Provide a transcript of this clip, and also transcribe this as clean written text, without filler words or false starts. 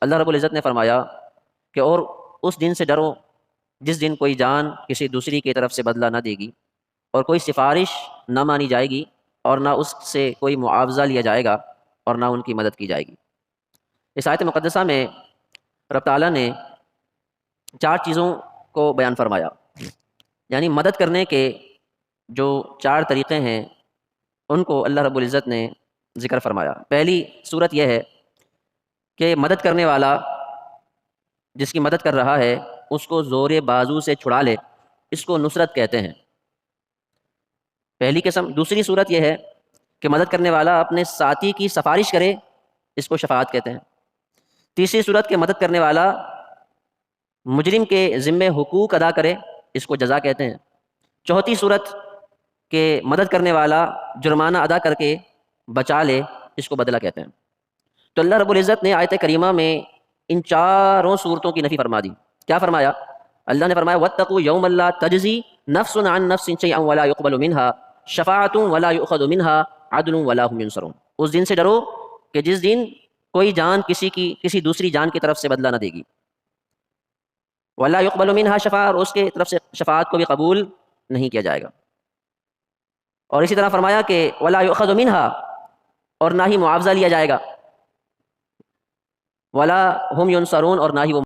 اللہ رب العزت نے فرمایا کہ اور اس دن سے ڈرو جس دن کوئی جان کسی دوسری کی طرف سے بدلہ نہ دے گی اور کوئی سفارش نہ مانی جائے گی اور نہ اس سے کوئی معاوضہ لیا جائے گا اور نہ ان کی مدد کی جائے گی۔ اس آیت مقدسہ میں رب تعالیٰ نے 4 چیزوں کو بیان فرمایا، یعنی مدد کرنے کے جو 4 طریقے ہیں ان کو اللہ رب العزت نے ذکر فرمایا۔ پہلی صورت یہ ہے کہ مدد کرنے والا جس کی مدد کر رہا ہے اس کو زور بازو سے چھڑا لے، اس کو نصرت کہتے ہیں، پہلی قسم۔ دوسری صورت یہ ہے کہ مدد کرنے والا اپنے ساتھی کی سفارش کرے، اس کو شفاعت کہتے ہیں۔ تیسری صورت کہ مدد کرنے والا مجرم کے ذمے حقوق ادا کرے، اس کو جزا کہتے ہیں۔ چوتھی صورت کہ مدد کرنے والا جرمانہ ادا کر کے بچا لے، اس کو بدلہ کہتے ہیں۔ تو اللہ رب العزت نے آیت کریمہ میں ان 4 صورتوں کی نفی فرما دی۔ کیا فرمایا؟ اللہ نے فرمایا وَاتَّقُوا يَوْمًا لَا تَجْزِي نَفْسٌ عَن نَفْسٍ شَيْئًا وَلَا يُقْبَلُ مِنْهَا شَفَاعَةٌ وَلَا يُؤْخَذُ مِنْهَا عَدْلٌ وَلَا هُمْ يُنصَرُونَ۔ اس دن سے ڈرو کہ جس دن کوئی جان کسی دوسری جان کی طرف سے بدلہ نہ دے گی، وَلَا يُقْبَلُ مِنْهَا شَفَاعَةٌ، اور اس کے طرف سے شفاعت کو بھی قبول نہیں کیا جائے گا۔ اور اسی طرح فرمایا کہ وَلَا يُؤْخَذُ مِنْهَا، اور نہ ہی معاوضہ لیا جائے گا، وَلَا هُمْ يُنصَرُونَ، اور نہ ہی وہ